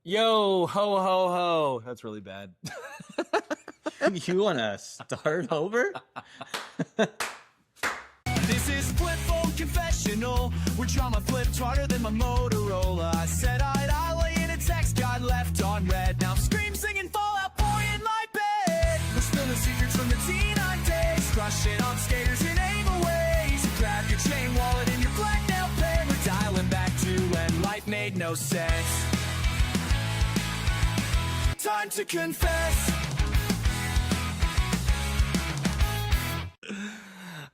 Yo, ho, ho, ho. That's really bad. You want to start over? This is Flip Phone Confessional, where drama flipped harder than my Motorola. I said I'd lay in a text got left on red. Now I'm scream singing Fallout 4 in my bed. We're spilling secrets from the T9 days, crushing on skaters in able ways. You grab your chain wallet and your blacked out pen. We're dialing back to when life made no sense. Time to confess.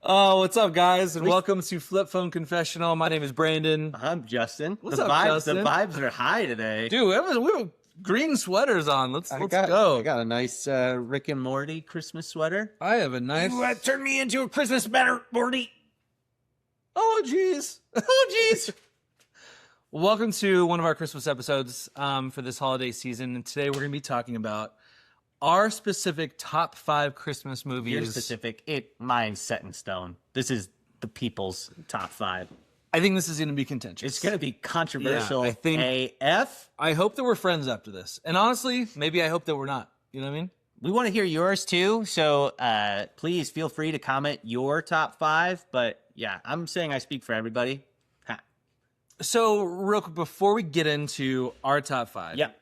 Oh, what's up, guys? And welcome to Flip Phone Confessional. My name is Brandon. I'm Justin. What's the up, vibes, Justin? The vibes are high today. Dude, we have green sweaters on. Let's go. I got a nice Rick and Morty Christmas sweater. I have a nice... Ooh, that turned me into a Christmas banner, Morty. Oh, jeez. Oh, jeez. Welcome to one of our Christmas episodes for this holiday season. And today we're going to be talking about our specific top 5 Christmas movies. Your specific. Mine's set in stone. This is the people's top 5. I think this is going to be contentious. It's going to be controversial. Yeah, I think AF. I hope that we're friends after this. And honestly, maybe I hope that we're not. You know what I mean? We want to hear yours too. So please feel free to comment your top 5. But yeah, I'm saying I speak for everybody. Ha. So real quick, before we get into our top 5. Yep.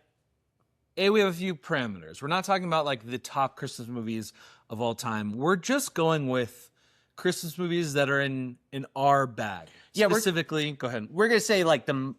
We have a few parameters. We're not talking about like the top Christmas movies of all time. We're just going with Christmas movies that are in our bag. Yeah, specifically, go ahead. We're gonna say like the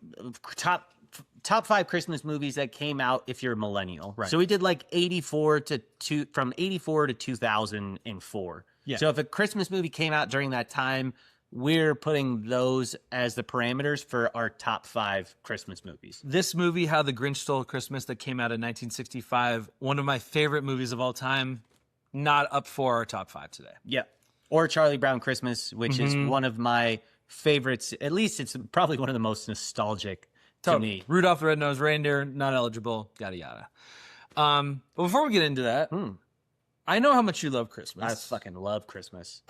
top 5 Christmas movies that came out if you're a millennial. Right. So we did like from 84 to 2004. Yeah. So if a Christmas movie came out during that time, we're putting those as the parameters for our top 5 Christmas movies. This movie, How the Grinch Stole Christmas, that came out in 1965, one of my favorite movies of all time, not up for our top 5 today. Yeah. Or Charlie Brown Christmas, which is one of my favorites. At least it's probably one of the most nostalgic to me. Rudolph the Red-Nosed Reindeer, not eligible, yada yada. But before we get into that, I know how much you love Christmas. I fucking love Christmas.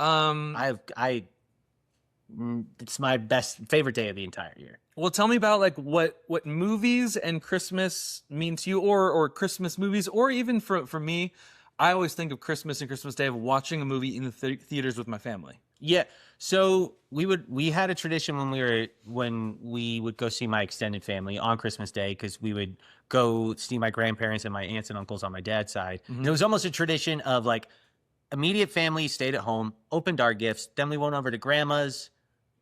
It's my favorite day of the entire year. Well, tell me about like what movies and Christmas mean to you, or Christmas movies, or even for me, I always think of Christmas and Christmas Day of watching a movie in the theaters with my family. Yeah. So we had a tradition when we would go see my extended family on Christmas Day, because we would go see my grandparents and my aunts and uncles on my dad's side. And it was almost a tradition of like immediate family stayed at home, opened our gifts, then we went over to grandma's,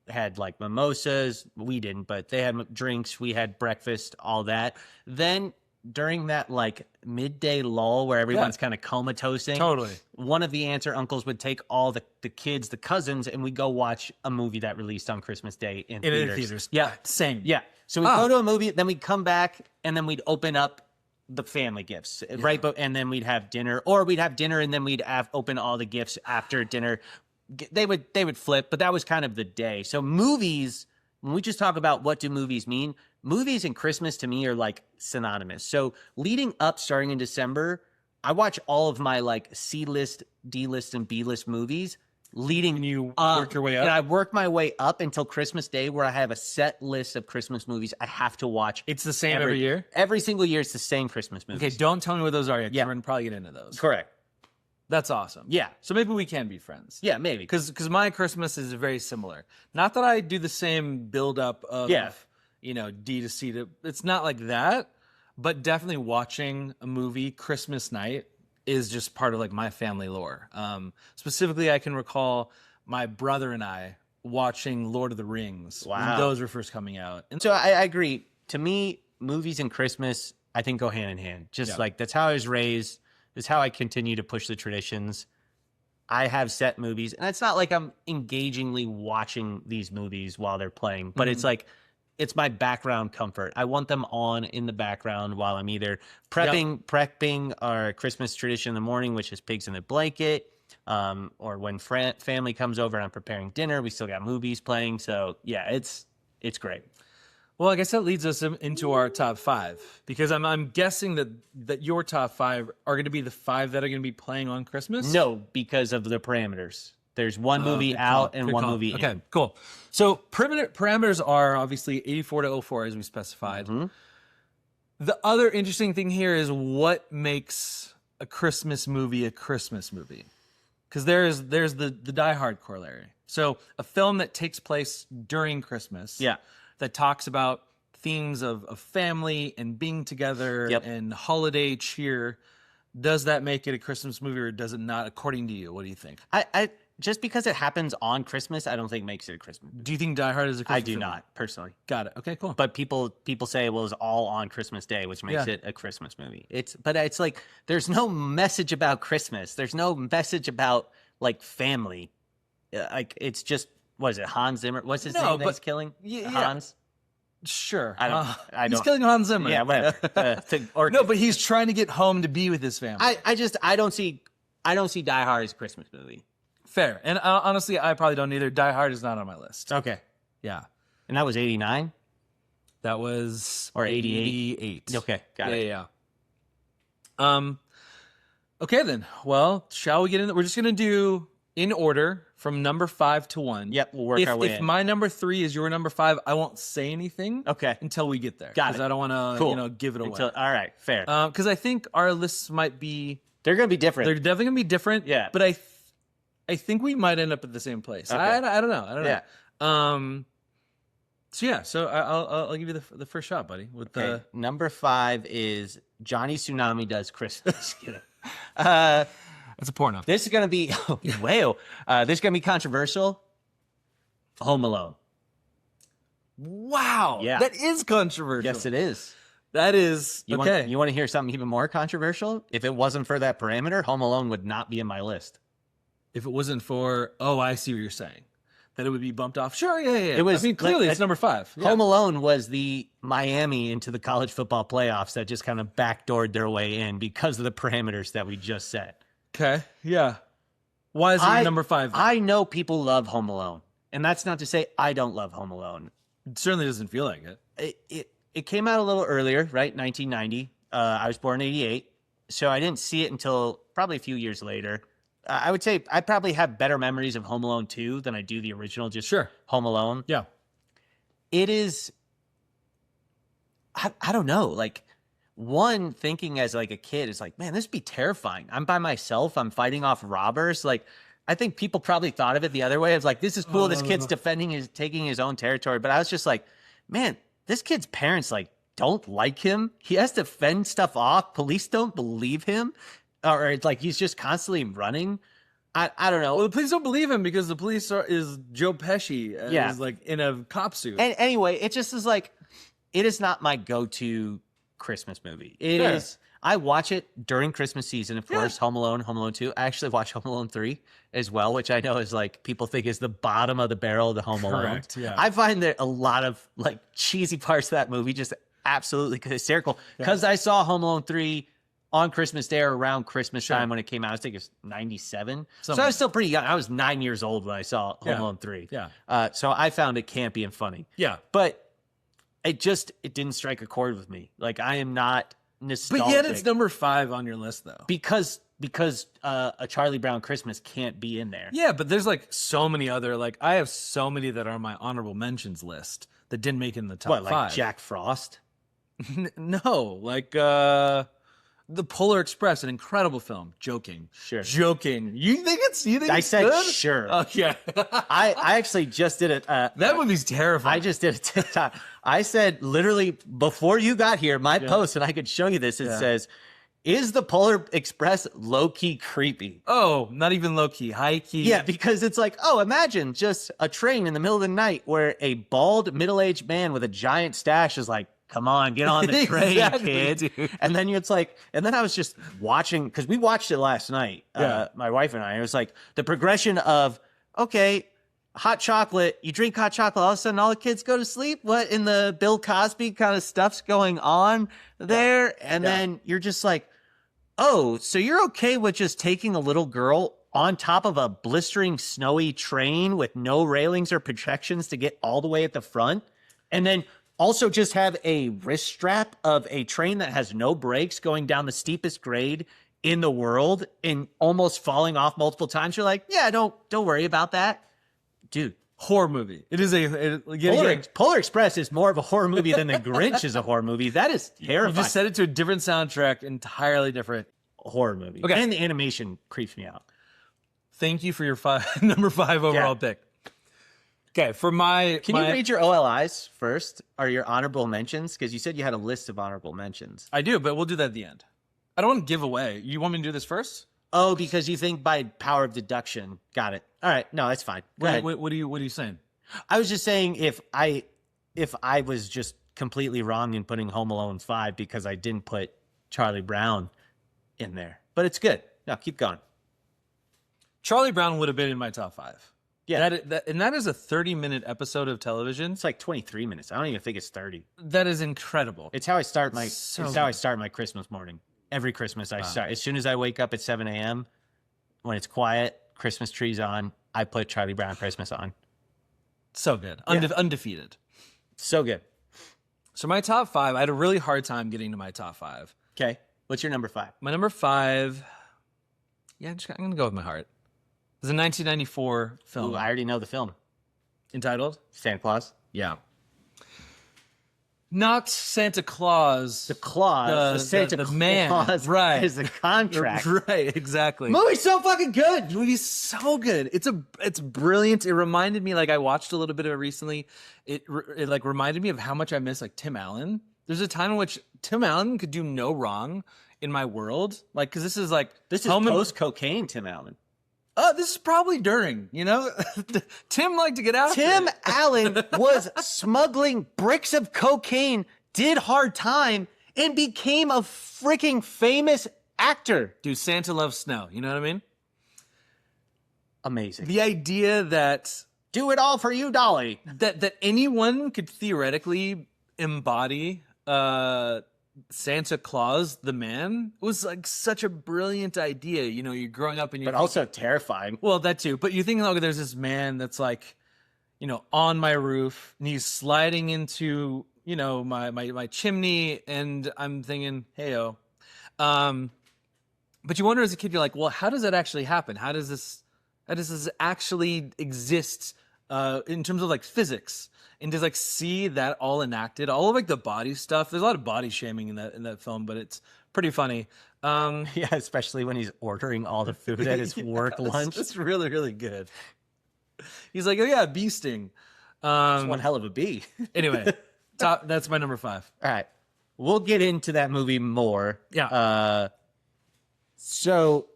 had like mimosas. We didn't, but they had drinks. We had breakfast, all that. Then during that like midday lull where everyone's kind of comatosing, Totally. one of the aunts or uncles would take all the kids, the cousins, and we go watch a movie that released on Christmas Day in theaters. Yeah, same. Yeah. So we go to a movie, then we'd come back, and then we'd open up the family gifts, right? And then we'd have dinner, or we'd have dinner and then we'd open all the gifts after dinner. They would flip, but that was kind of the day. So movies, when we just talk about what do movies mean, movies and Christmas to me are like synonymous. So leading up, starting in December, I watch all of my like C-list, D-list, and B-list movies leading And you up. work your way up? And I work my way up until Christmas Day, where I have a set list of Christmas movies I have to watch. It's the same every year? Every single year, it's the same Christmas movies. Okay, don't tell me what those are yet, 'cause Yeah. we're going to probably get into those. Correct. That's awesome. Yeah. So maybe we can be friends. Yeah, maybe. Because my Christmas is very similar. Not that I do the same build-up of, D to C to... It's not like that, but definitely watching a movie Christmas night is just part of like my family lore. Specifically, I can recall my brother and I watching Lord of the Rings when those were first coming out. And So I agree. To me, movies and Christmas, I think, go hand in hand. Just like that's how I was raised. It's how I continue to push the traditions. I have set movies, and it's not like I'm engagingly watching these movies while they're playing, but it's like, it's my background comfort. I want them on in the background while I'm either prepping our Christmas tradition in the morning, which is pigs in a blanket, or when family comes over and I'm preparing dinner, we still got movies playing. So yeah, it's great. well, I guess that leads us into our top 5, because I'm guessing that your top 5 are going to be the 5 that are going to be playing on Christmas. No, because of the parameters. There's one movie out and one movie in. Okay, cool. So parameters are obviously 84 to 04, as we specified. The other interesting thing here is what makes a Christmas movie a Christmas movie. Because there's the Die Hard corollary. So a film that takes place during Christmas. Yeah. That talks about themes of family and being together and holiday cheer. Does that make it a Christmas movie or does it not, according to you? What do you think? I just because it happens on Christmas, I don't think makes it a Christmas movie. Do you think Die Hard is a Christmas I do film? not, personally. Got it. Okay, cool. But people say, well, it's all on Christmas Day, which makes it a Christmas movie. But it's like there's no message about Christmas. There's no message about like family. Like it's just, what is it, Hans Zimmer? What's his name that he's killing? Hans? Sure. I don't. He's killing Hans Zimmer. Yeah, whatever. No, but he's trying to get home to be with his family. I don't see Die Hard as a Christmas movie. Fair. And honestly, I probably don't either. Die Hard is not on my list. Okay. Yeah. And that was 89? That was... Or 88? Okay, got it. Yeah. Okay, then. Well, shall we get in? We're just going to do in order from number 5 to 1. Yep, we'll work our way If in. my number 3 is your number 5, I won't say anything until we get there. Got it. Because I don't want to give it away. All right, fair. Because I think our lists might be... They're going to be different. They're definitely going to be different. Yeah. But I think we might end up at the same place. Okay. I don't know. Yeah. So I'll give you the first shot, buddy. With the number 5 is Johnny Tsunami Does Christmas. That's a porno. This is going to be this is going to be controversial. Home Alone. Wow. Yeah. That is controversial. Yes, it is. That is okay. You want to hear something even more controversial? If it wasn't for that parameter, Home Alone would not be in my list. If it wasn't for, I see what you're saying. That it would be bumped off. Sure, yeah. It was, clearly it's number 5. Yeah. Home Alone was the Miami into the college football playoffs that just kind of backdoored their way in because of the parameters that we just set. Okay, yeah. Why is it number 5? I know people love Home Alone, and that's not to say I don't love Home Alone. It certainly doesn't feel like it. It came out a little earlier, right? 1990. I was born in 88, so I didn't see it until probably a few years later. I would say I probably have better memories of Home Alone 2 than I do the original, just Home Alone. Yeah. It is, I don't know, like, one, thinking as like a kid is like, man, this would be terrifying. I'm by myself. I'm fighting off robbers. Like, I think people probably thought of it the other way. It's like, this is cool. This kid's taking his own territory. But I was just like, man, this kid's parents, like, don't like him. He has to fend stuff off. Police don't believe him. Or it's like he's just constantly running. I don't know. Well, the police don't believe him because the police is Joe Pesci. Is like in a cop suit. And anyway, it just is like, it is not my go-to Christmas movie. It is. I watch it during Christmas season, of course. Home Alone, Home Alone 2. I actually watch Home Alone 3 as well, which I know is like people think is the bottom of the barrel of the Home Alone. Correct, yeah. I find that a lot of like cheesy parts of that movie just absolutely hysterical because I saw Home Alone 3 on Christmas Day or around Christmas time when it came out. I think it was 97. So I was still pretty young. I was 9 years old when I saw Home Alone 3. Yeah. So I found it campy and funny. Yeah. But it didn't strike a chord with me. Like, I am not nostalgic. But yet it's number 5 on your list, though. Because a Charlie Brown Christmas can't be in there. Yeah, but there's like so many other, like, I have so many that are on my honorable mentions list that didn't make it in the top 5. What, like Jack Frost? No, like The Polar Express, an incredible film. Joking. Sure. Joking. You think it's I said good? sure. Okay. I actually just did it. That movie's terrifying. I just did a TikTok. I said literally before you got here, my post, and I could show you this. It says, is the Polar Express low-key creepy? Oh, not even low-key, high-key. Yeah, because it's like, imagine just a train in the middle of the night where a bald middle-aged man with a giant stash is like, come on, get on the train, kid. Dude. And then I was just watching, because we watched it last night, my wife and I. It was like the progression of, okay, hot chocolate, you drink hot chocolate, all of a sudden all the kids go to sleep. What in the Bill Cosby kind of stuff's going on there? And then you're just like, oh, so you're okay with just taking a little girl on top of a blistering snowy train with no railings or protections to get all the way at the front? And then also just have a wrist strap of a train that has no brakes going down the steepest grade in the world and almost falling off multiple times. You're like, yeah, don't worry about that. Dude, Horror movie. It is Polar Express is more of a horror movie than The Grinch is a horror movie. That is terrifying. You just set it to a different soundtrack, entirely different horror movie. Okay. And the animation creeps me out. Thank you for your number 5 overall pick. Okay, for my... Can you read your OLIs first, or your honorable mentions? Because you said you had a list of honorable mentions. I do, but we'll do that at the end. I don't want to give away. You want me to do this first? Oh, because you think by power of deduction. Got it. All right. No, that's fine. Go ahead. What are you saying? I was just saying if I was just completely wrong in putting Home Alone 5 because I didn't put Charlie Brown in there. But it's good. No, keep going. Charlie Brown would have been in my top 5. Yeah. That is a 30-minute episode of television. It's like 23 minutes. I don't even think it's 30. That is incredible. It's how I start my Christmas morning. Every Christmas I start. As soon as I wake up at 7 a.m., when it's quiet, Christmas tree's on, I put Charlie Brown Christmas on. So good. Undefeated. So good. So my top 5, I had a really hard time getting to my top 5. Okay. What's your number 5? My number 5, I'm going to go with my heart. It's a 1994 film. Ooh, I already know the film. Entitled? Santa Claus? Yeah. Not Santa Claus. The Claus. The Santa the man. Claus right. is the contract. Right, exactly. Movie's so fucking good. Movie's so good. It's brilliant. It reminded me, like, I watched a little bit of it recently. It like reminded me of how much I miss like Tim Allen. There's a time in which Tim Allen could do no wrong in my world. Like, because this is post-cocaine Tim Allen. This is probably during, Tim liked to get out. Tim Allen was smuggling bricks of cocaine, did hard time, and became a freaking famous actor. Dude, Santa loves snow. You know what I mean? Amazing. The idea that... Do it all for you, Dolly. That anyone could theoretically embody Santa Claus, the man, was like such a brilliant idea. You're growing up and you're... But also terrifying. Well, that too. But you think, there's this man that's like, on my roof, and he's sliding into, my chimney, and I'm thinking, hey-o. But you wonder as a kid, you're like, well, how does that actually happen? How does this actually exist in terms of like physics? And to like see that all enacted, all of like the body stuff. There's a lot of body shaming in that film, but it's pretty funny. Yeah, especially when he's ordering all the food at his work lunch. It's really, really good. He's like, oh yeah, bee sting. It's one hell of a bee. Anyway, that's my number 5. All right, we'll get into that movie more. Yeah. So,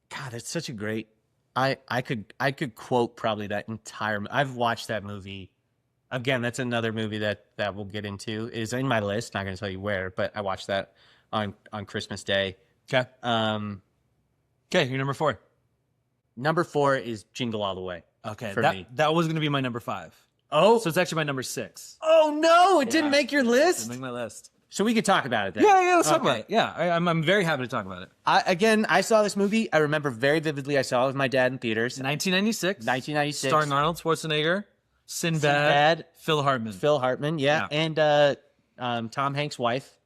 God, it's such a great. I could quote probably that entire. I've watched that movie. Again, that's another movie that we'll get into. Is in my list. Not going to tell you where, but I watched that on Christmas Day. Okay. Okay, you're number 4. Number 4 is Jingle All the Way. Okay, for me. That was going to be my number 5. Oh, so it's actually my number 6. Oh no, it didn't make your list. Didn't make my list. So we could talk about it then. Yeah, let's talk about it. Yeah, I'm very happy to talk about it. I saw this movie. I remember very vividly. I saw it with my dad in theaters. 1996. Starring Arnold Schwarzenegger. Sinbad, Phil Hartman, yeah. And Tom Hanks' wife.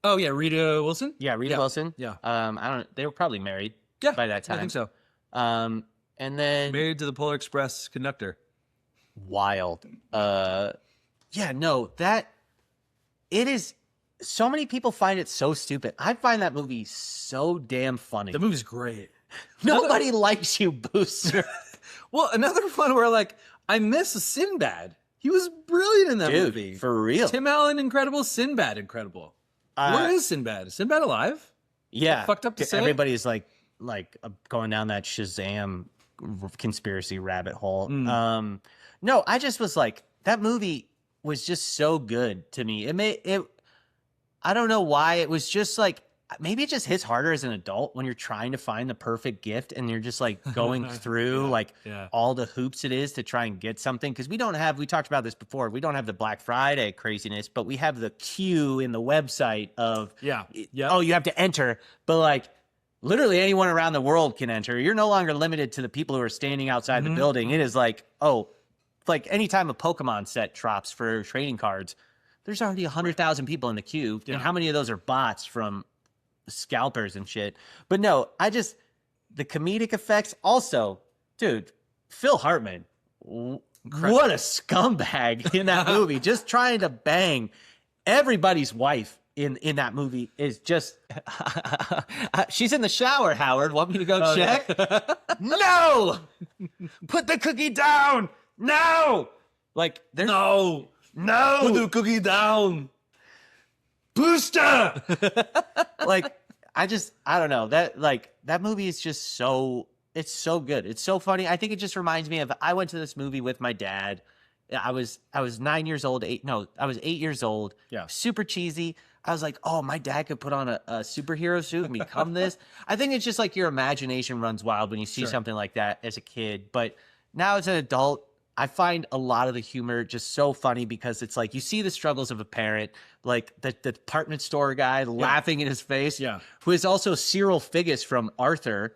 Oh yeah, Rita Wilson. Yeah, Rita Wilson. Yeah. I don't. They were probably married. Yeah, by that time. I think so. And then married to the Polar Express conductor. Wild. Yeah. No, that it is. So many people find it so stupid. I find that movie so damn funny. The movie's great. Nobody likes you, Booster. Well, another one where like. I miss Sinbad. He was brilliant in that movie. For real. Tim Allen, incredible. Sinbad, incredible. Where is Sinbad? Is Sinbad alive? Yeah. Fucked up to say. Everybody's like going down that Shazam conspiracy rabbit hole. No, I just was like, that movie was just so good to me. I don't know why. It was just like, maybe it just hits harder as an adult when you're trying to find the perfect gift and you're just like going through all the hoops it is to try and get something. Because we talked about this before, we don't have the Black Friday craziness, but we have the queue in the website of, oh, you have to enter. But like literally anyone around the world can enter. You're no longer limited to the people who are standing outside the building. It is like, like anytime a Pokemon set drops for trading cards, there's already 100,000 people in the queue. And how many of those are bots from scalpers and shit? But no, the comedic effects also, dude, Phil Hartman, What a scumbag in that movie. Just trying to bang everybody's wife in that movie is just... She's in the shower, Howard. Want me to go check? No! Put the cookie down! No! Like, there's... No! Put the cookie down! Booster! Like, I don't know. That movie is just so... It's so good. It's so funny. I think it just reminds me of... I went to this movie with my dad. I was 9 years old. I was 8 years old. Yeah. Super cheesy. I was like, oh, my dad could put on a superhero suit and become this. I think it's just like your imagination runs wild when you see something like that as a kid. But now as an adult, I find a lot of the humor just so funny because it's like you see the struggles of a parent, like the department store guy laughing in his face, who is also Cyril Figgis from Arthur,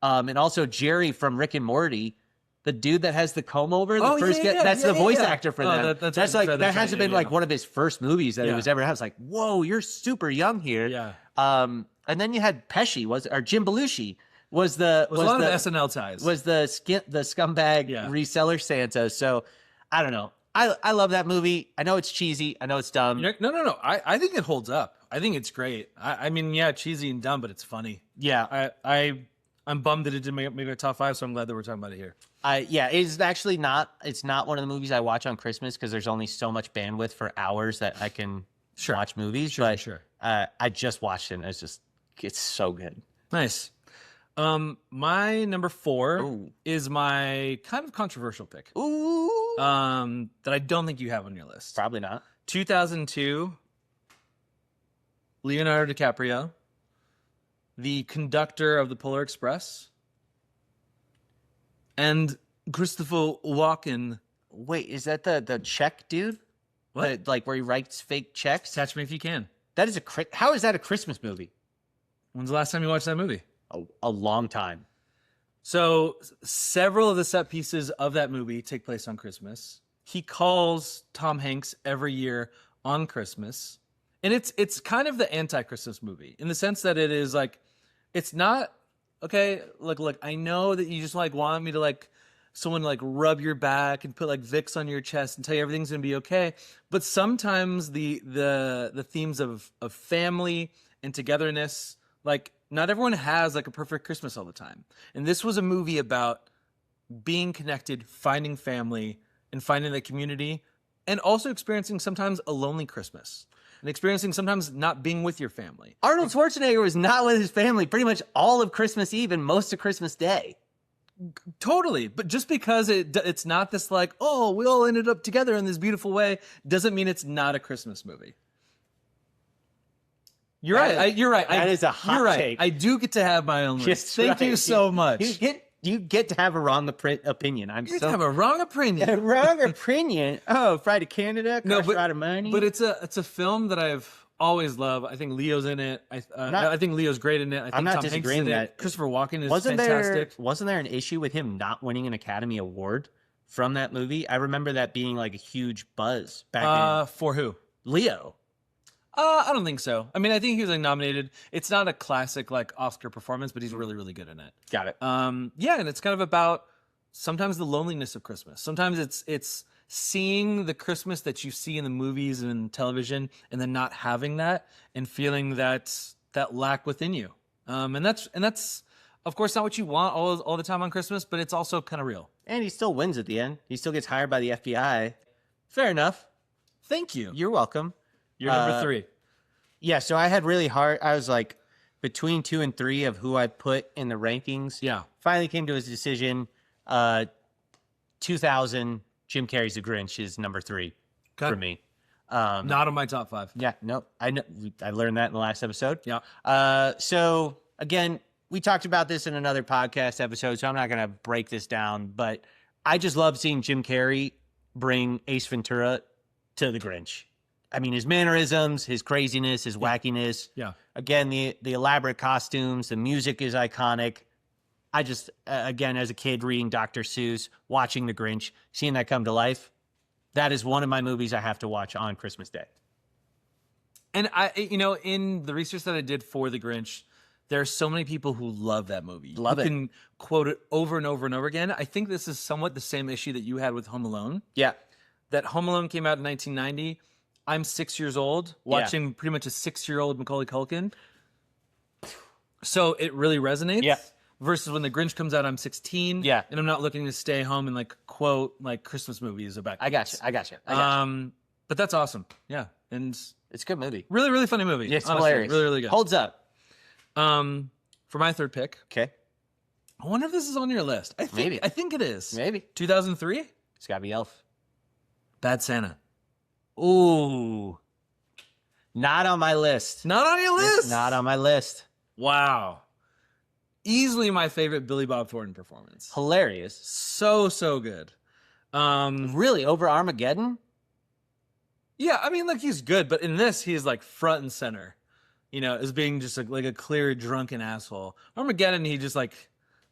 and also Jerry from Rick and Morty. The dude that has the comb over, that's the voice actor for them. That's like that hasn't been like one of his first movies that he was ever had. It's like, whoa, you're super young here. Yeah. And then you had Pesci, or Jim Belushi was a lot of SNL ties. Was the scumbag reseller Santa. So I don't know. I love that movie. I know it's cheesy. I know it's dumb. No. I think it holds up. I think it's great. I mean, yeah, cheesy and dumb, but it's funny. Yeah. I'm bummed that it didn't make a top 5, so I'm glad that we're talking about it here. It's actually not. It's not one of the movies I watch on Christmas because there's only so much bandwidth for hours that I can watch movies. Sure. I just watched it. And it's so good. Nice. My number 4 is my kind of controversial pick. Ooh. That I don't think you have on your list. Probably not. 2002. Leonardo DiCaprio, the conductor of the Polar Express, and Christopher Walken. Wait, is that the check dude? What? Like where he writes fake checks? Catch Me If You Can. That is how is that a Christmas movie? When's the last time you watched that movie? A long time. So several of the set pieces of that movie take place on Christmas. He calls Tom Hanks every year on Christmas. And it's kind of the anti-Christmas movie in the sense that it is like, it's not, okay, look, I know that you just like want me to like someone to like rub your back and put like Vicks on your chest and tell you everything's gonna be okay. But sometimes the themes of family and togetherness, like not everyone has like a perfect Christmas all the time. And this was a movie about being connected, finding family and finding the community, and also experiencing sometimes a lonely Christmas. And experiencing sometimes not being with your family. Arnold Schwarzenegger was not with his family pretty much all of Christmas Eve and most of Christmas Day. Totally. But just because it's not this like, oh, we all ended up together in this beautiful way, doesn't mean it's not a Christmas movie. You're right. You're right. That is a hot take. I do get to have my own list. Thank you so much. You get to have a wrong opinion. You have a wrong opinion. A wrong opinion. Oh, Fried to Canada. Out of money. But it's a film that I've always loved. I think Leo's in it. I think Leo's great in it. I think I'm not Tom disagreeing Hanks in that. it. Christopher Walken is fantastic. Wasn't there an issue with him not winning an Academy Award from that movie? I remember that being like a huge buzz back then. For who? Leo. I don't think so. I mean, I think he was like nominated. It's not a classic like Oscar performance, but he's really, really good in it. Got it. Yeah, and it's kind of about sometimes the loneliness of Christmas. Sometimes it's seeing the Christmas that you see in the movies and television, and then not having that and feeling that lack within you. And that's of course not what you want all the time on Christmas, but it's also kind of real. And he still wins at the end. He still gets hired by the FBI. Fair enough. Thank you. You're welcome. You're number 3. Yeah, so I had really hard. I was like between 2 and 3 of who I put in the rankings. Yeah. Finally came to his decision. 2000, Jim Carrey's The Grinch is number 3 for me. Not on my top 5. Yeah, no, I know. I learned that in the last episode. Yeah. So again, we talked about this in another podcast episode, so I'm not going to break this down, but I just love seeing Jim Carrey bring Ace Ventura to The Grinch. I mean, his mannerisms, his craziness, his wackiness. Yeah. Again, the elaborate costumes, the music is iconic. I just, again, as a kid reading Dr. Seuss, watching The Grinch, seeing that come to life, that is one of my movies I have to watch on Christmas Day. And in the research that I did for The Grinch, There are so many people who love that movie. Love you it. can quote it over and over and over again. I think this is somewhat the same issue that you had with Home Alone. Yeah. That Home Alone came out in 1990. I'm 6 years old, watching pretty much a 6-year-old Macaulay Culkin. So it really resonates. Yeah. Versus when The Grinch comes out, I'm 16. Yeah. And I'm not looking to stay home and like quote like Christmas movies about. I got you. But that's awesome. Yeah. And It's a good movie. really, really funny movie. It's honestly. hilarious. Really, really good. Holds up. For my third pick, Okay. I wonder if this is on your list. Maybe. I think it is. Maybe. 2003, It's got to be Elf. Bad Santa. Ooh. Not on my list. Not on your list. Not on my list. Wow. Easily my favorite Billy Bob Thornton performance. Hilarious. So good. Really? Over Armageddon? Yeah, I mean, like he's good, but in this, he's like front and center. You know, as being just like a clear drunken asshole. Armageddon, he just like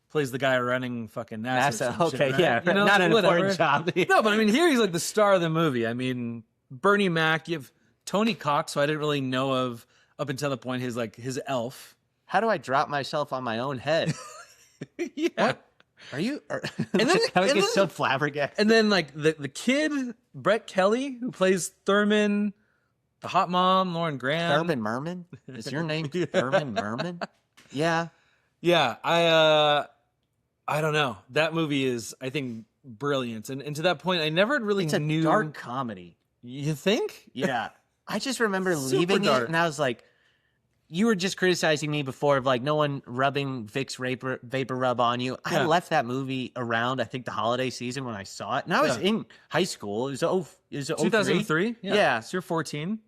plays the guy running fucking NASA. NASA. Okay, right? yeah. You know, not an whatever. important job. No, but I mean, here he's like the star of the movie. I mean, Bernie Mac, you have Tony Cox, who I didn't really know of up until the point his elf. How do I drop myself on my own head? Yeah. What? Are you? And then- I would and get then- so flabbergasted. And then like the kid, Brett Kelly, who plays Thurman, the hot mom, Lauren Graham. Thurman Merman? Is your name Thurman Merman? Yeah. Yeah, I don't know. That movie is, I think, brilliant. And to that point, I never really It's a knew. dark comedy. You think? Yeah. I just remember Super leaving dark. it and I was like, you were just criticizing me before of like no one rubbing Vicks vapor rub on you. I Yeah. left that movie around, I think, the holiday season when I saw it. And I was Yeah. in high school. It was 2003? Yeah. So you're 14.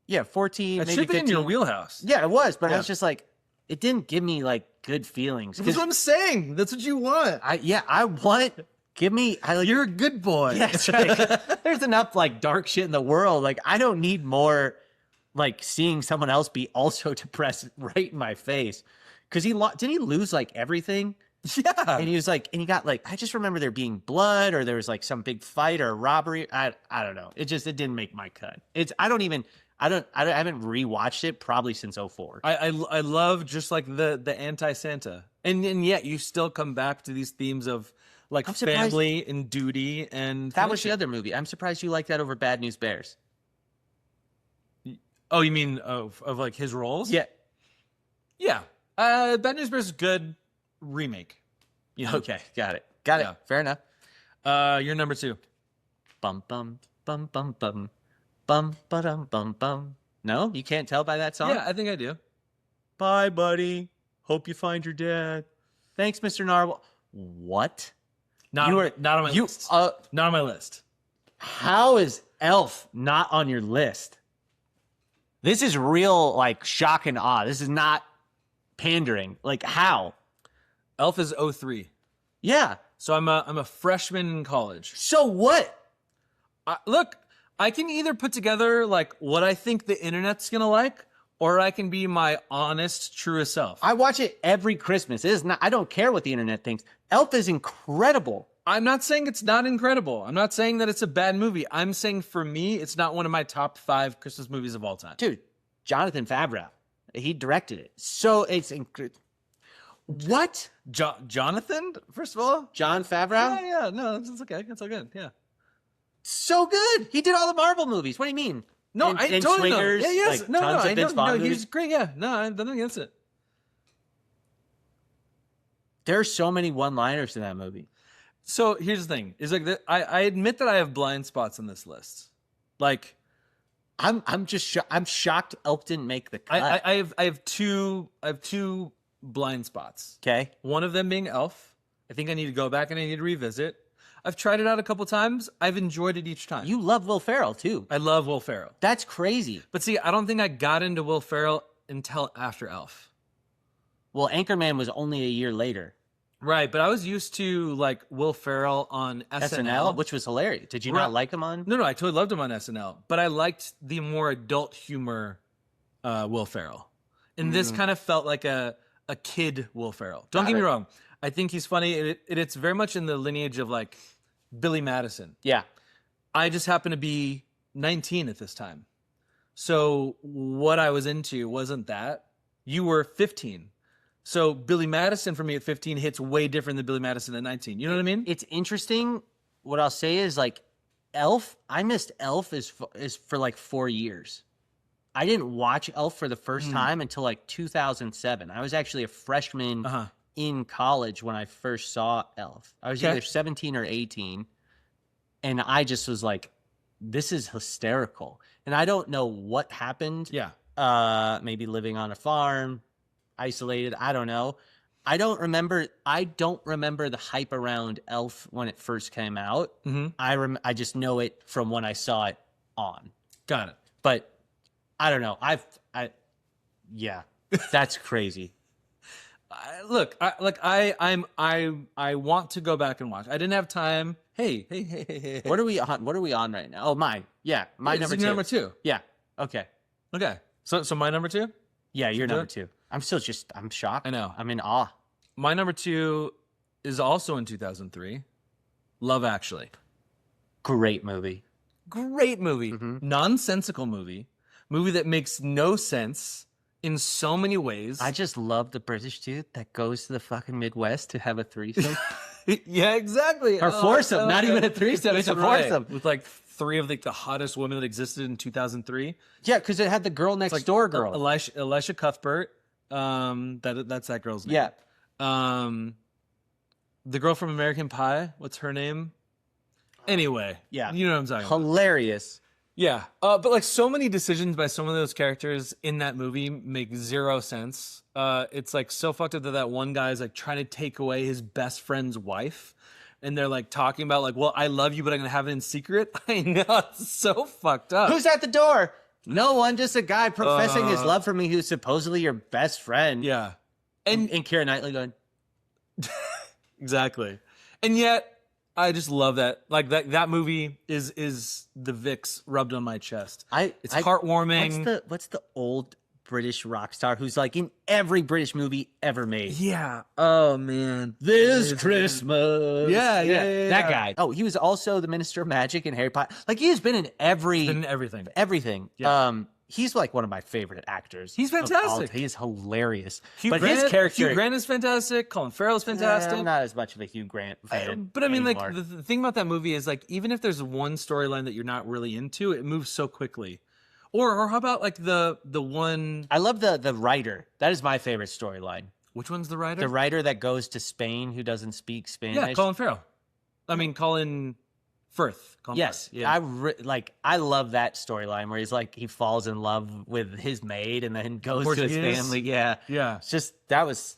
Yeah, 14, That maybe should be 15. in your wheelhouse. Yeah, it was, but I Yeah. was just like, it didn't give me like good feelings. That's what I'm saying. That's what you want. I want, You're a good boy. yeah, it's like, there's enough like dark shit in the world. Like, I don't need more like seeing someone else be also depressed right in my face. Cause didn't he lose like everything? Yeah. And he was like, and he got like, I just remember there being blood or there was like some big fight or robbery. I don't know. It didn't make my cut. I haven't rewatched it probably since 04. I love just like the anti-Santa. And yet you still come back to these themes of like I'm surprised- family and duty and That was the friendship. other movie. I'm surprised you like that over Bad News Bears. Oh, you mean of like his roles? Yeah. Yeah. Bad News Bears is good remake. You know? Okay. Got it. Got Yeah. it. Fair enough. You're number 2. Bum bum bum bum bum bum ba-dum bum bum. No, you can't tell by that song. Yeah, I think I do. Bye, buddy. Hope you find your dad. Thanks, Mr. Narwhal. What? Not on my list. Not on my list. How is Elf not on your list? This is real, like, shock and awe. This is not pandering. Like, how? Elf is 03. Yeah. So I'm a freshman in college. So what? Look, I can either put together like what I think the internet's gonna like, or I can be my honest, truest self. I watch it every Christmas. It is not. I don't care what the internet thinks. Elf is incredible. I'm not saying it's not incredible. I'm not saying that it's a bad movie. I'm saying for me, it's not one of my top 5 Christmas movies of all time. Dude, Jonathan Favreau. He directed it. So it's what? Jonathan, first of all? John Favreau? Yeah, no, it's okay. It's all good. Yeah. So good. He did all the Marvel movies. What do you mean? No, And I totally know. Swingers, Yeah, yes. like, no, tons of I Vince know. Vaughn No, movies. he's great. Yeah. No, I have nothing against it. There are so many one-liners in that movie. So here's the thing: is like I admit that I have blind spots on this list. Like, I'm shocked Elf didn't make the cut. I have two blind spots. Okay. One of them being Elf. I think I need to go back and I need to revisit. I've tried it out a couple times. I've enjoyed it each time. You love Will Ferrell too. I love Will Ferrell. That's crazy. But see, I don't think I got into Will Ferrell until after Elf. Well, Anchorman was only a year later. Right, but I was used to like Will Ferrell on SNL, which was hilarious. Did you Right. not like him on? No, I totally loved him on SNL, but I liked the more adult humor Will Ferrell. And this kind of felt like a kid Will Ferrell. Don't Got get me it. wrong. I think he's funny. It's very much in the lineage of like Billy Madison. Yeah. I just happened to be 19 at this time. So what I was into wasn't that. You were 15. So Billy Madison for me at 15 hits way different than Billy Madison at 19. You know what I mean? It's interesting. What I'll say is like Elf. I missed Elf is for like 4 years. I didn't watch Elf for the first time until like 2007. I was actually a freshman in college when I first saw Elf. I was either 17 or 18. And I just was like, this is hysterical. And I don't know what happened. Yeah. Maybe living on a farm, isolated. I don't know. I don't remember the hype around Elf when it first came out. I just know it from when I saw it on. Got it. But I don't know. Yeah, that's crazy. I want to go back and watch. I didn't have time. Hey. What are we on right now? Oh, mine. Yeah, my This number is two. number 2. Yeah. Okay. Okay. So my number 2? Yeah, you're do number it? 2. I'm shocked. I know. I'm in awe. My number 2 is also in 2003. Love Actually. Great movie. Great movie. Nonsensical movie. Movie that makes no sense in so many ways. I just love the British dude that goes to the fucking Midwest to have a threesome. Yeah, exactly. Or foursome, not even a threesome, it's a foursome. With like 3 of the hottest women that existed in 2003. Yeah, because it had the girl next door girl. Elisha Cuthbert. That's that girl's name. Yeah. The girl from American Pie. What's her name? Anyway. Yeah. You know what I'm talking about. Hilarious. Yeah. But like so many decisions by some of those characters in that movie make zero sense. It's like so fucked up that one guy is like trying to take away his best friend's wife. And they're like talking about like, well, I love you, but I'm going to have it in secret. I know. It's so fucked up. Who's at the door? No one, just a guy professing his love for me who's supposedly your best friend. Yeah. And Keira Knightley going, exactly. And yet, I just love that. Like that movie is the Vicks rubbed on my chest. It's heartwarming. What's the old British rock star who's like in every British movie ever made? Yeah. Oh man. This Christmas. Yeah. That guy. Oh, he was also the Minister of Magic in Harry Potter. Like he's been in everything. Everything. Yeah. He's like one of my favorite actors. He's fantastic. He is hilarious. His character, Hugh Grant is fantastic. Colin Farrell is fantastic. I'm not as much of a Hugh Grant fan. But I mean, anymore. like the thing about that movie is like even if there's one storyline that you're not really into, it moves so quickly. Or how about like the one? I love the writer. That is my favorite storyline. Which one's the writer? The writer that goes to Spain who doesn't speak Spanish. Yeah, Colin Farrell. I mean, Colin Firth. Yes, yeah. I love that storyline where he's like he falls in love with his maid and then goes to his family. Yeah. It's just that was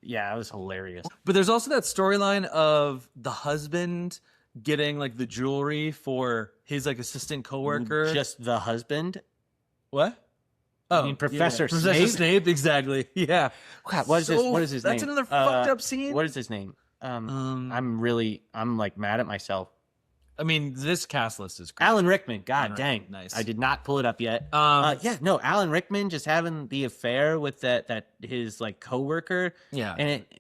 hilarious. But there's also that storyline of the husband getting like the jewelry for his like assistant coworker. Just the husband. What? Oh, I mean, Professor Snape. Professor Snape, exactly. Yeah. God, what is his name? That's another fucked up scene. What is his name? I'm like mad at myself. I mean, this cast list is great. Alan Rickman. God dang. Nice. I did not pull it up yet. Alan Rickman just having the affair with that his like coworker. Yeah.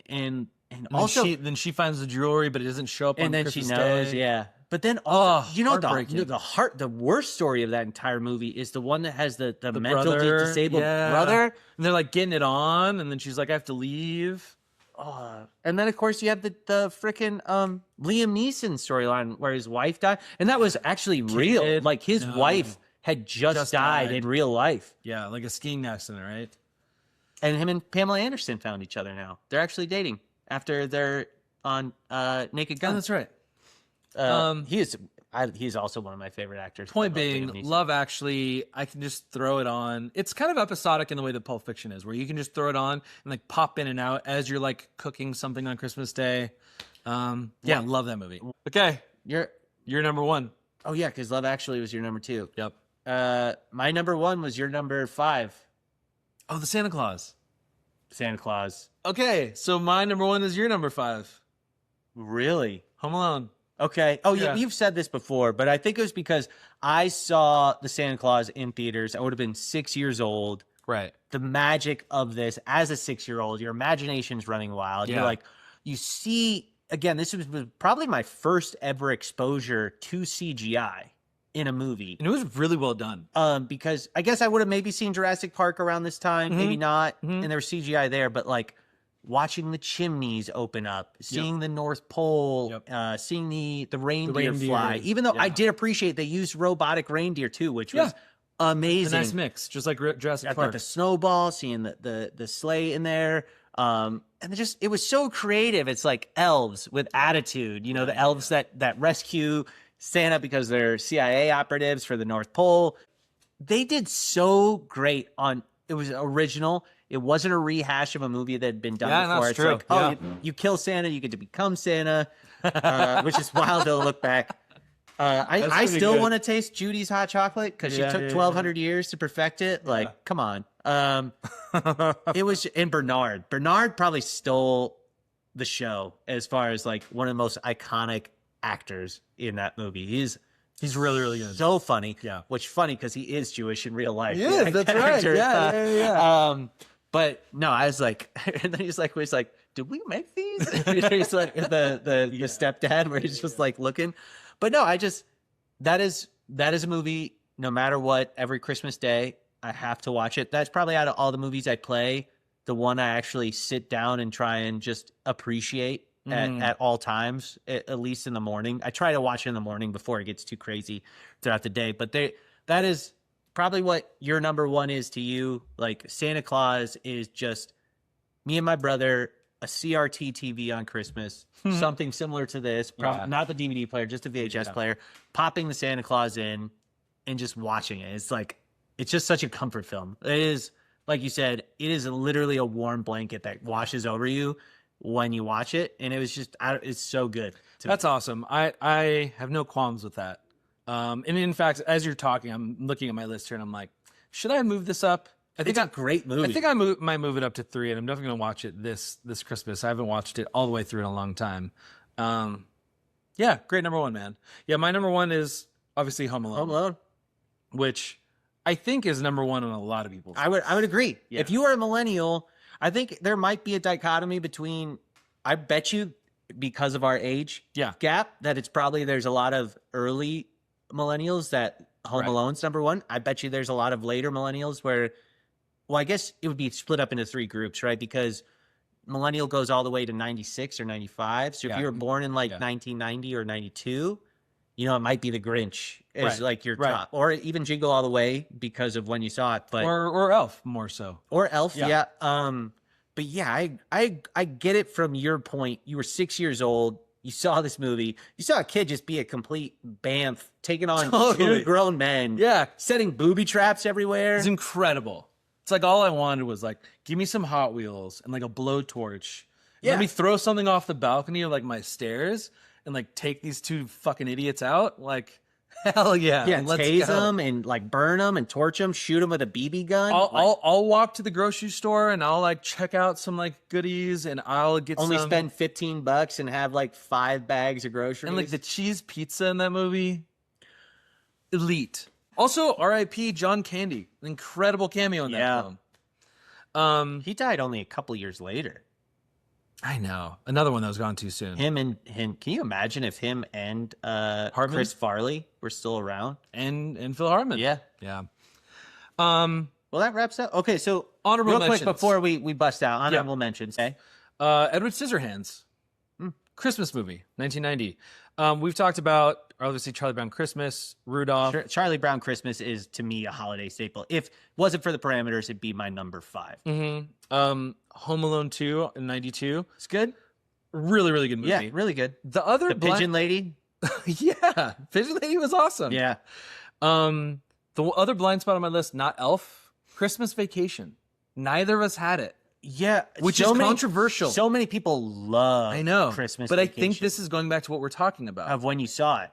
And also then she finds the jewelry, but it doesn't show up and on then Christmas she knows, Day. yeah. But then heartbreaking. the worst story of that entire movie is the one that has the mentally brother, disabled brother. And they're like getting it on, and then she's like, I have to leave. And then of course you have the freaking Liam Neeson storyline where his wife died, and that was actually real. Like his wife had just died in real life. Yeah, like a skiing accident, right? And him and Pamela Anderson found each other now. They're actually dating after they're on Naked Gun. Oh, that's right. He's also one of my favorite actors. Point being, Love Actually, I can just throw it on. It's kind of episodic in the way that Pulp Fiction is, where you can just throw it on and like pop in and out as you're like cooking something on Christmas Day. Love that movie. Okay, you're number 1. Oh yeah, because Love Actually was your number 2. Yep. My number 1 was your number 5. Oh, the Santa Claus. Santa Claus. Okay, so my number 1 is your number 5. Really? Home Alone. Okay. Oh, yeah. You've said this before, but I think it was because I saw the Santa Claus in theaters. I would have been 6 years old. Right. The magic of this as a 6-year-old, your imagination's running wild. Yeah. You're like, you see, again, this was probably my first ever exposure to CGI. in a movie. And it was really well done. Because I guess I would have maybe seen Jurassic Park around this time, maybe not, and there was CGI there, but like watching the chimneys open up, seeing the North Pole, seeing the reindeer fly. Even though I did appreciate they used robotic reindeer too, which was amazing. A nice mix, just like Jurassic Park. The snowball, seeing the sleigh in there. And it was so creative. It's like elves with attitude, you know, the elves that rescue Santa because they're CIA operatives for the North Pole. They did so great it was original. It wasn't a rehash of a movie that had been done before. That's true. Like, you kill Santa, you get to become Santa, which is wild to look back. I still want to taste Judy's hot chocolate because she took 1,200 years to perfect it. Like, come on. It was in Bernard. Bernard probably stole the show as far as like one of the most iconic actors in that movie. He's really, really good. So funny. Yeah. Which funny because he is Jewish in real life. Yeah, that's right. Yeah. But no, I was like, and then he's like, did we make these? He's like the stepdad where he's just like looking. But no, that is a movie, no matter what, every Christmas day, I have to watch it. That's probably out of all the movies I play, the one I actually sit down and try and just appreciate at all times, at least in the morning. I try to watch it in the morning before it gets too crazy throughout the day. But that is probably what your number one is to you. Like Santa Claus is just me and my brother, a CRT TV on Christmas, something similar to this, not the DVD player, just a VHS player, popping the Santa Claus in and just watching it. It's just such a comfort film. It is, like you said, it is literally a warm blanket that washes over you when you watch it. And it was just, it's so good. That's awesome. I have no qualms with that. And in fact, as you're talking, I'm looking at my list here and I'm like, should I move this up? I think it's a great movie. I think I might move it up to 3, and I'm definitely going to watch it this Christmas. I haven't watched it all the way through in a long time. Yeah, great number 1, man. Yeah, my number 1 is obviously Home Alone. Home Alone, which I think is number 1 on a lot of people's lists. I would agree. Yeah. If you are a millennial, I think there might be a dichotomy between, I bet you because of our age gap, that there's a lot of early millennials that Home Alone's number 1. I bet you there's a lot of later millennials where, well, I guess it would be split up into 3 groups, right? Because millennial goes all the way to 96 or 95. So if you were born in 1990 or 92, you know, it might be The Grinch is like your top, or even Jingle All the Way because of when you saw it, but or Elf more so, or Elf, but yeah, I get it from your point. You were 6 years old. You saw this movie. You saw a kid just be a complete bamf, taking on 2 grown men. Yeah, setting booby traps everywhere. It's incredible. It's like all I wanted was like, give me some Hot Wheels and like a blowtorch. Yeah. Let me throw something off the balcony of like my stairs and like take these 2 fucking idiots out. Like, hell yeah. Yeah, tase them and like burn them and torch them, shoot them with a BB gun. I'll walk to the grocery store and I'll like check out some like goodies and I'll get spend $15 and have like 5 bags of groceries. And like the cheese pizza in that movie, elite. Also, R.I.P. John Candy, an incredible cameo in that film. He died only a couple years later. I know, another one that was gone too soon. Him. Can you imagine if him and Chris Farley were still around, and Phil Hartman? Yeah. Well, that wraps up. Okay, so honorable mentions. Quick before we bust out honorable mentions. Okay, Edward Scissorhands, Christmas movie, 1990. We've talked about obviously Charlie Brown Christmas, Rudolph. Charlie Brown Christmas is to me a holiday staple. If it wasn't for the parameters, it'd be my number 5. Home Alone 2 in 92. It's good. Really, really good movie. Yeah, really good. The Pigeon Lady. Yeah, Pigeon Lady was awesome. Yeah. The other blind spot on my list, not Elf, Christmas Vacation. Neither of us had it. Yeah, which is controversial. So many people love Christmas but Vacation. I think this is going back to what we're talking about. Of when you saw it.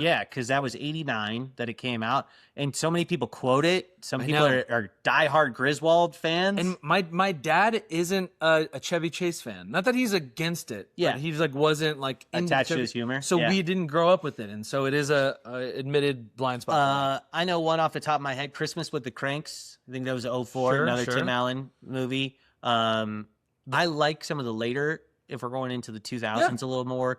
Yeah, because that was 89 that it came out. And so many people quote it. Some people are diehard Griswold fans. And my dad isn't a Chevy Chase fan. Not that he's against it. Yeah. But he's like wasn't like attached to his humor. So we didn't grow up with it. And so it is a admitted blind spot. I know one off the top of my head, Christmas with the Cranks. I think that was 04, another Tim Allen movie. I like some of the later if we're going into the 2000s a little more,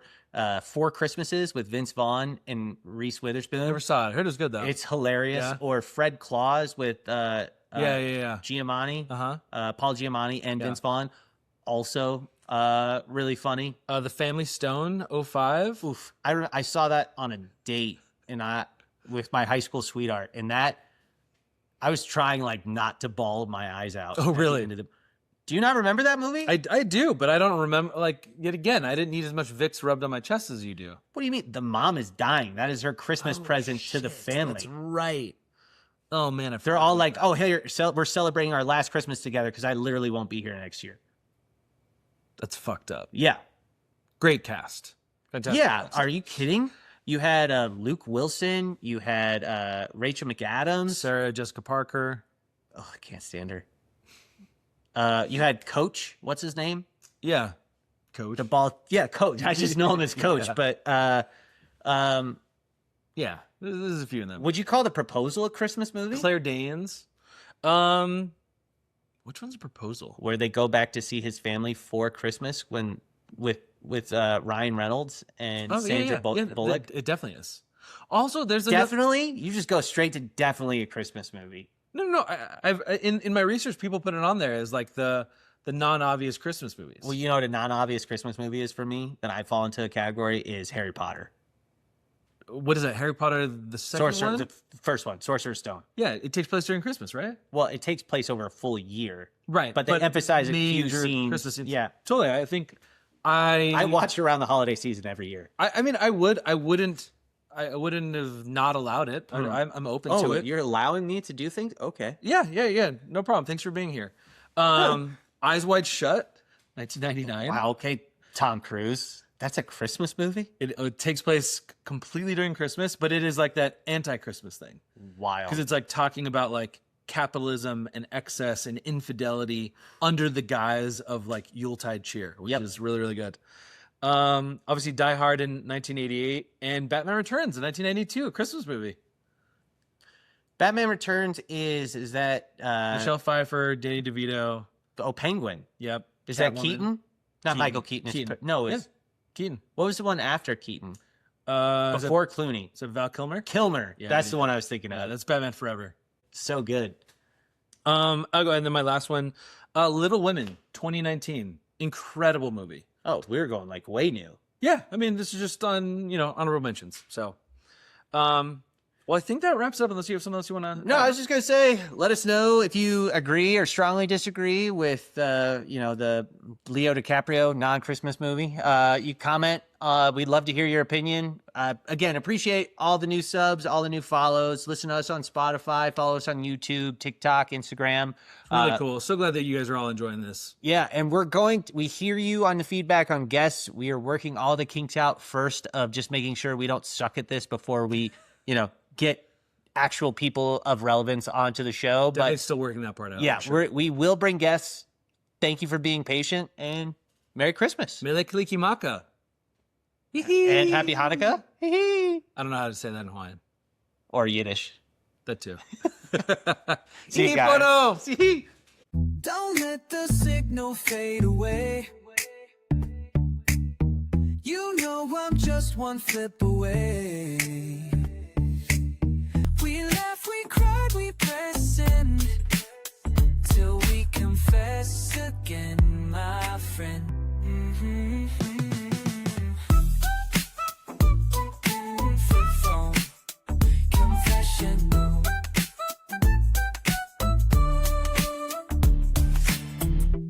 Four Christmases with Vince Vaughn and Reese Witherspoon. Never saw it. I heard it was good though. It's hilarious. Yeah. Or Fred Claus with Giamatti. Paul Giamatti and Vince Vaughn. Also really funny. The Family Stone 05. Oof. I saw that on a date with my high school sweetheart, and that I was trying like not to bawl my eyes out. Oh, really? Do you not remember that movie? I do, but I don't remember. Like, yet again, I didn't need as much Vicks rubbed on my chest as you do. What do you mean? The mom is dying. That is her Christmas present to the family. That's right. Oh man, they're all like, "Oh, hey, we're celebrating our last Christmas together because I literally won't be here next year." That's fucked up. Yeah, great cast. Fantastic. Yeah, cast. are you kidding? You had Luke Wilson. You had Rachel McAdams, Sarah Jessica Parker. Oh, I can't stand her. You had Coach. What's his name? Yeah, Coach. The ball. Yeah, Coach. I just know him as Coach. But yeah, there's a few of them. Would you call The Proposal a Christmas movie? Claire Danes. Which one's a proposal? Where they go back to see his family for Christmas with Ryan Reynolds and Sandra Bullock. It definitely is. Also, there's definitely. You just go straight to definitely a Christmas movie. No. I've in my research, people put it on there as like the non-obvious Christmas movies. Well, you know what a non-obvious Christmas movie is for me that I fall into a category is Harry Potter. What is that? Harry Potter, the second one? The first one, Sorcerer's Stone. Yeah, it takes place during Christmas, right? Well, it takes place over a full year. Right. But they emphasize a few scenes. Christmas scenes. Yeah. Totally. I think I watch around the holiday season every year. I mean, I wouldn't have not allowed it. I'm open to it. You're allowing me to do things? Okay. Yeah. No problem. Thanks for being here. Eyes Wide Shut, 1999. Wow, okay. Tom Cruise. That's a Christmas movie? It takes place completely during Christmas, but it is like that anti-Christmas thing. Wild. Because it's like talking about like capitalism and excess and infidelity under the guise of like Yuletide cheer, which is really, really good. Obviously Die Hard in 1988 and Batman Returns in 1992, a Christmas movie. Batman Returns is that Michelle Pfeiffer, Danny DeVito. Oh, Penguin. Yep. Is that Keaton? Not Michael Keaton. It's Keaton. What was the one after Keaton? Before Clooney. Is it Val Kilmer? Kilmer. Yeah, that's the one I was thinking of. That's Batman Forever. So good. I'll go, and then my last one, Little Women, 2019. Incredible movie. Oh, we're going like way new. Yeah, I mean, this is just on, honorable mentions. So, well, I think that wraps up, unless you have something else you want to... No, I was just going to say, let us know if you agree or strongly disagree with, the Leo DiCaprio non-Christmas movie. You comment. We'd love to hear your opinion. Again, appreciate all the new subs, all the new follows. Listen to us on Spotify. Follow us on YouTube, TikTok, Instagram. Really cool. So glad that you guys are all enjoying this. Yeah, and we hear you on the feedback on guests. We are working all the kinks out first of just making sure we don't suck at this before we, get actual people of relevance onto the show. Definitely But still working that part out. yeah, sure. we will bring guests. Thank you for being patient, and Merry Christmas. Mele Kalikimaka. And Happy Hanukkah. I don't know how to say that in Hawaiian. Or Yiddish. That too. See you guys. Don't let the signal fade away. You know I'm just one flip away. We laugh, we cried, we press in till we confess again, my friend.